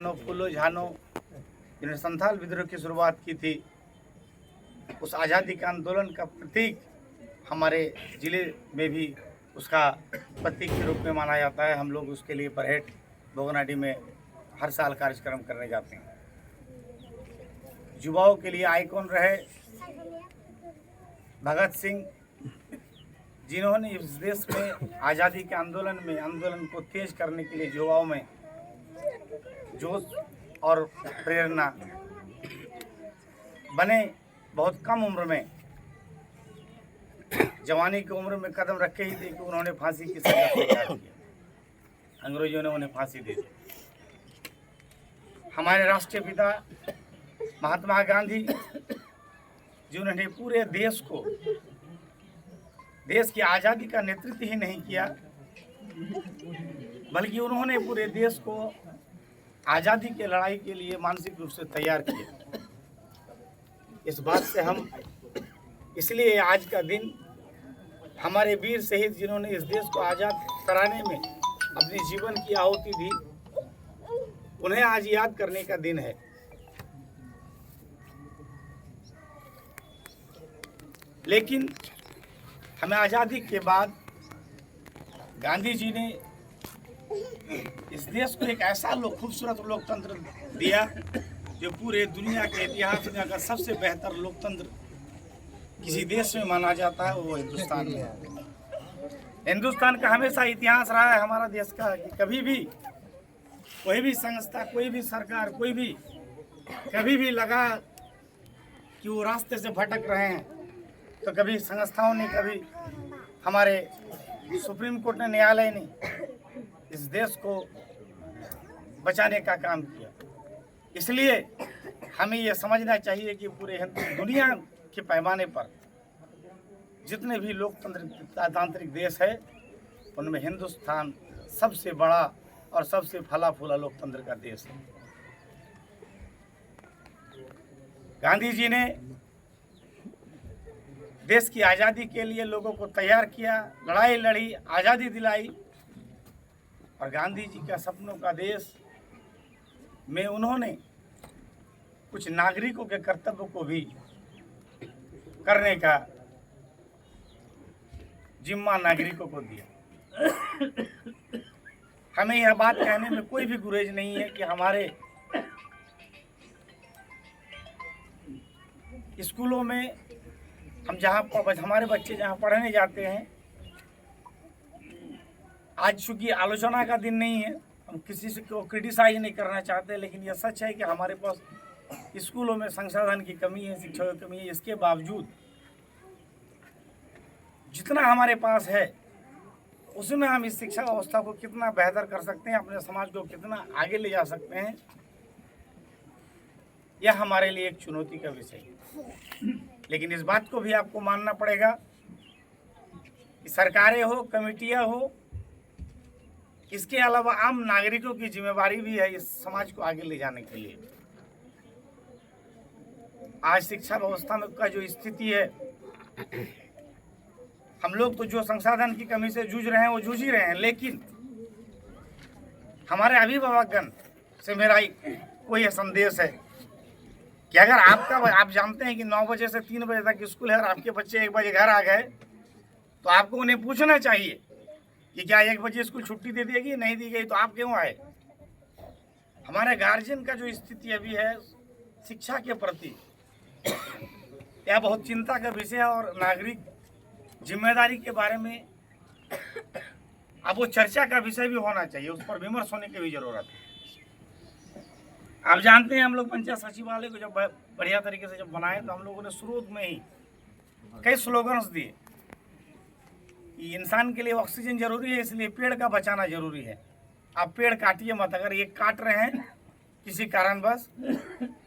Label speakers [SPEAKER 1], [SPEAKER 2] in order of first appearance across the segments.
[SPEAKER 1] फूलो झानो जिन्होंने संथाल विद्रोह की शुरुआत की थी, उस आज़ादी के आंदोलन का प्रतीक हमारे ज़िले में भी उसका प्रतीक के रूप में माना जाता है। हम लोग उसके लिए परेड भोगनाडी में हर साल कार्यक्रम करने जाते हैं। युवाओं के लिए आइकॉन रहे भगत सिंह, जिन्होंने इस देश में आज़ादी के आंदोलन को तेज करने के लिए युवाओं में जोश और प्रेरणा बने। बहुत कम उम्र में, जवानी की उम्र में कदम रखे ही थे कि उन्होंने फांसी की सजा स्वीकार की। अंग्रेजों ने उन्हें फांसी दे दी। हमारे राष्ट्रीय पिता महात्मा गांधी, जिन्होंने पूरे देश को, देश की आज़ादी का नेतृत्व ही नहीं किया, बल्कि उन्होंने पूरे देश को आज़ादी की लड़ाई के लिए मानसिक रूप से तैयार किया। इस बात से हम इसलिए आज का दिन हमारे वीर शहीद, जिन्होंने इस देश को आज़ाद कराने में अपने जीवन की आहुति दी, उन्हें आज याद करने का दिन है। लेकिन हमें आज़ादी के बाद गांधी जी ने इस देश को एक ऐसा खूबसूरत लोकतंत्र दिया जो पूरे दुनिया के इतिहास में अगर सबसे बेहतर लोकतंत्र किसी देश में माना जाता है वो हिंदुस्तान में है। हिंदुस्तान का हमेशा इतिहास रहा है हमारा देश का कि कभी भी कोई भी संस्था, कोई भी सरकार, कोई भी कभी भी लगा कि वो रास्ते से भटक रहे हैं, तो कभी संस्थाओं ने, कभी हमारे सुप्रीम कोर्ट ने, न्यायालय ने इस देश को बचाने का काम किया। इसलिए हमें ये समझना चाहिए कि पूरे दुनिया के पैमाने पर जितने भी लोकतांत्रिक देश है, उनमें हिंदुस्तान सबसे बड़ा और सबसे फला फूला लोकतंत्र का देश है। गांधी जी ने देश की आज़ादी के लिए लोगों को तैयार किया, लड़ाई लड़ी, आज़ादी दिलाई, और गांधी जी का सपनों का देश में उन्होंने कुछ नागरिकों के कर्तव्य को भी करने का जिम्मा नागरिकों को दिया। हमें यह बात कहने में कोई भी गुरेज नहीं है कि हमारे स्कूलों में हमारे बच्चे जहाँ पढ़ने जाते हैं, आज चूँकि आलोचना का दिन नहीं है, हम किसी से को क्रिटिसाइज नहीं करना चाहते, लेकिन यह सच है कि हमारे पास स्कूलों में संसाधन की कमी है, शिक्षा की कमी है। इसके बावजूद जितना हमारे पास है उसमें हम इस शिक्षा व्यवस्था को कितना बेहतर कर सकते हैं, अपने समाज को कितना आगे ले जा सकते हैं, यह हमारे लिए एक चुनौती का विषय है। लेकिन इस बात को भी आपको मानना पड़ेगा कि सरकारें हो, कमेटियां हो, इसके अलावा आम नागरिकों की जिम्मेवारी भी है इस समाज को आगे ले जाने के लिए। आज शिक्षा व्यवस्था में का जो स्थिति है, हम लोग तो जो संसाधन की कमी से जूझ रहे हैं वो जूझ ही रहे हैं, लेकिन हमारे अभिभावकगण से मेरा कोई संदेश है कि अगर आप जानते हैं कि 9 बजे से 3 बजे तक स्कूल है और आपके बच्चे 1 बजे घर आ गए, तो आपको उन्हें पूछना चाहिए कि क्या 1 बजे स्कूल छुट्टी दे देगी, नहीं दी गई तो आप क्यों आए। हमारे गार्जियन का जो स्थिति अभी है शिक्षा के प्रति, यह बहुत चिंता का विषय है। और नागरिक जिम्मेदारी के बारे में अब वो चर्चा का विषय भी होना चाहिए, उस पर विमर्श होने की भी जरूरत है। आप जानते हैं हम लोग पंचायत सचिवालय को जब बढ़िया तरीके से जब बनाए, तो हम लोगों ने शुरू में ही कई स्लोगन्स दिए कि इंसान के लिए ऑक्सीजन जरूरी है, इसलिए पेड़ का बचाना जरूरी है। आप पेड़ काटिए मत। अगर ये काट रहे हैं किसी कारणवश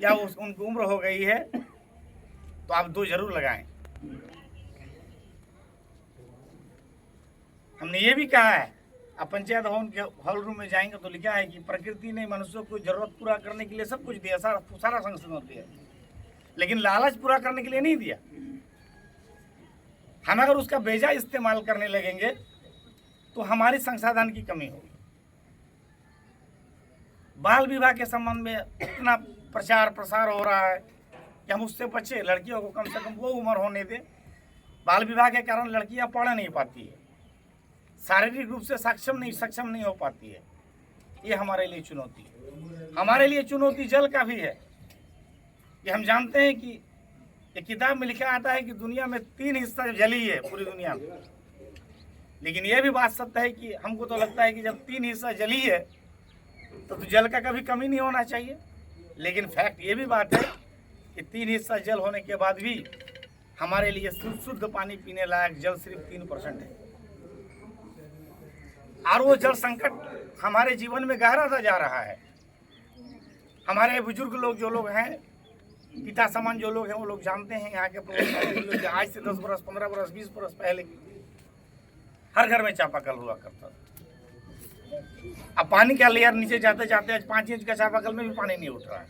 [SPEAKER 1] या उनकी उम्र हो गई है, तो आप 2 जरूर लगाएं। हमने ये भी कहा है, आप पंचायत भवन के हॉल रूम में जाएंगे तो लिखा है कि प्रकृति ने मनुष्यों को जरूरत पूरा करने के लिए सब कुछ दिया, सारा संसाधन दिया, लेकिन लालच पूरा करने के लिए नहीं दिया। हम अगर उसका बेजा इस्तेमाल करने लगेंगे तो हमारी संसाधन की कमी होगी। बाल विवाह के संबंध में इतना प्रचार प्रसार हो रहा है कि हम उससे बचे, लड़कियों को कम से कम वो उम्र होने दें। बाल विवाह के कारण लड़कियां पढ़ नहीं पाती है, शारीरिक रूप से सक्षम नहीं हो पाती है। ये हमारे लिए चुनौती है। हमारे लिए चुनौती जल का भी है कि हम जानते हैं कि एक किताब में लिखा आता है कि दुनिया में 3 हिस्सा जल ही है पूरी दुनिया में, लेकिन यह भी बात सत्य है कि हमको तो लगता है कि जब 3 हिस्सा जल ही है तो जल का कभी कमी नहीं होना चाहिए। लेकिन फैक्ट ये भी बात है कि 3 हिस्सा जल होने के बाद भी हमारे लिए शुद्ध पानी पीने लायक जल सिर्फ 3% है। और वो जल संकट हमारे जीवन में गहराता जा रहा है। हमारे बुजुर्ग लोग जो लोग हैं, पिता समान जो लोग हैं, वो लोग जानते हैं यहाँ के आज से 10 बरस 15 बरस 20 बरस पहले हर घर में चापाकल हुआ करता था। अब पानी का लेयर नीचे जाते जाते आज 5 इंच का चापाकल में भी पानी नहीं उठ रहा है।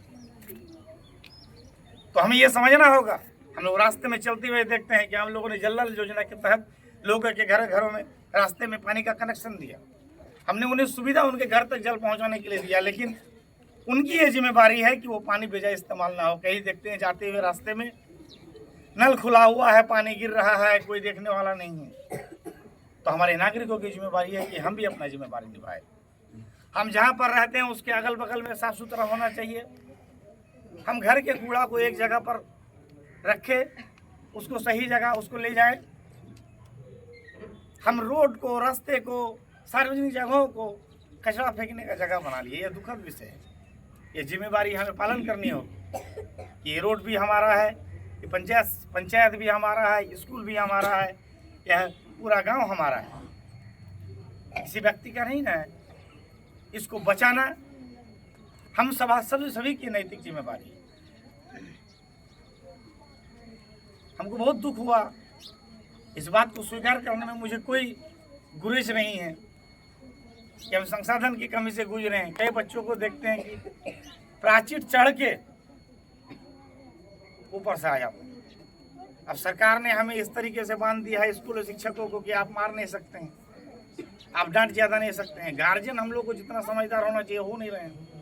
[SPEAKER 1] तो हमें ये समझना होगा। हम लोग रास्ते में चलते हुए देखते हैं कि हम लोगों ने जल नल योजना के तहत लोगों के घरों में रास्ते में पानी का कनेक्शन दिया। हमने उन्हें सुविधा उनके घर तक जल पहुंचाने के लिए दिया, लेकिन उनकी ये जिम्मेदारी है कि वो पानी बेजा इस्तेमाल ना हो। कहीं देखते हैं जाते हुए रास्ते में नल खुला हुआ है, पानी गिर रहा है, कोई देखने वाला नहीं है। तो हमारे नागरिकों की जिम्मेदारी है कि हम भी अपना जिम्मेदारी निभाएं। हम जहाँ पर रहते हैं उसके अगल बगल में साफ सुथरा होना चाहिए। हम घर के कूड़ा को एक जगह पर रखें, उसको सही जगह उसको ले जाएं। हम रोड को, रास्ते को, सार्वजनिक जगहों को कचरा फेंकने का जगह बना लिए। यह दुखद विषय है। ये जिम्मेदारी हमें पालन करनी होगी। ये रोड भी हमारा है, ये पंचायत भी हमारा है, स्कूल भी हमारा है, यह पूरा गांव हमारा है, किसी व्यक्ति का नहीं ना है। इसको बचाना हम सभी की नैतिक जिम्मेदारी है। हमको बहुत दुख हुआ, इस बात को स्वीकार करने में मुझे कोई गुरेज नहीं है कि हम संसाधन की कमी से गुजरे हैं। कई बच्चों को देखते हैं कि प्राचीर चढ़ के ऊपर से आ जाते हैं। अब सरकार ने हमें इस तरीके से बांध दिया है स्कूल शिक्षकों को कि आप मार नहीं सकते हैं, आप डांट ज्यादा नहीं सकते हैं। गार्जियन हम लोग को जितना समझदार होना चाहिए हो नहीं रहे हैं।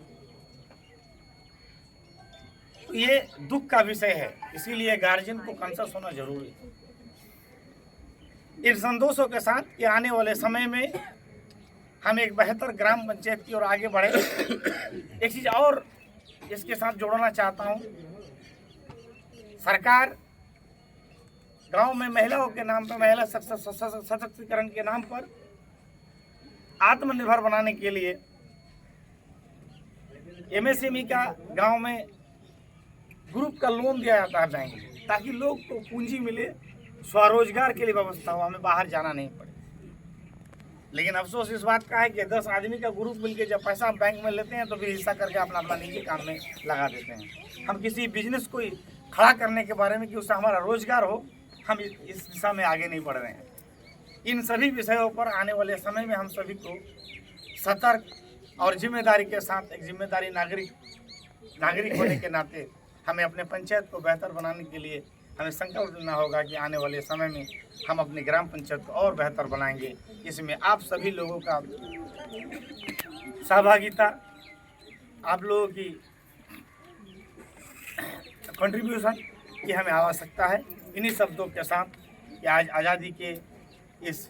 [SPEAKER 1] तो ये दुख का विषय है, इसीलिए गार्जियन को कॉन्शियस होना जरूरी है। इन संतोषों के साथ कि आने वाले समय में हम एक बेहतर ग्राम पंचायत की ओर आगे बढ़े। एक चीज और इसके साथ जोड़ना चाहता हूँ, सरकार गांव में महिलाओं के नाम पर, महिला सशक्तिकरण के नाम पर आत्मनिर्भर बनाने के लिए MSME का गांव में ग्रुप का लोन दिया जाता है बैंक में, ताकि लोग को पूंजी मिले, स्वरोजगार के लिए व्यवस्था हो, हमें बाहर जाना नहीं पड़े। लेकिन अफसोस इस बात का है कि 10 आदमी का ग्रुप मिलकर जब पैसा बैंक में लेते हैं तो फिर हिस्सा करके अपना अपना निजी काम में लगा देते हैं। हम किसी बिजनेस को खड़ा करने के बारे में कि उससे हमारा रोजगार हो, हम इस दिशा में आगे नहीं बढ़ रहे हैं। इन सभी विषयों पर आने वाले समय में हम सभी को सतर्क और जिम्मेदारी के साथ, एक जिम्मेदारी नागरिक होने के नाते हमें अपने पंचायत को बेहतर बनाने के लिए हमें संकल्प लेना होगा कि आने वाले समय में हम अपनी ग्राम पंचायत को और बेहतर बनाएंगे। इसमें आप सभी लोगों का सहभागिता, आप लोगों की कंट्रीब्यूशन की हमें आवश्यकता है। इन्हीं शब्दों के साथ कि आज आज़ादी के इस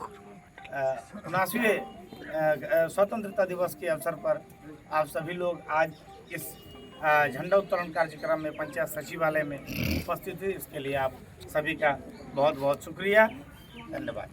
[SPEAKER 1] 79वें स्वतंत्रता दिवस के अवसर पर आप सभी लोग आज इस झंडा उत्तोलन कार्यक्रम में पंचायत सचिवालय में उपस्थित हुए, इसके लिए आप सभी का बहुत बहुत शुक्रिया, धन्यवाद।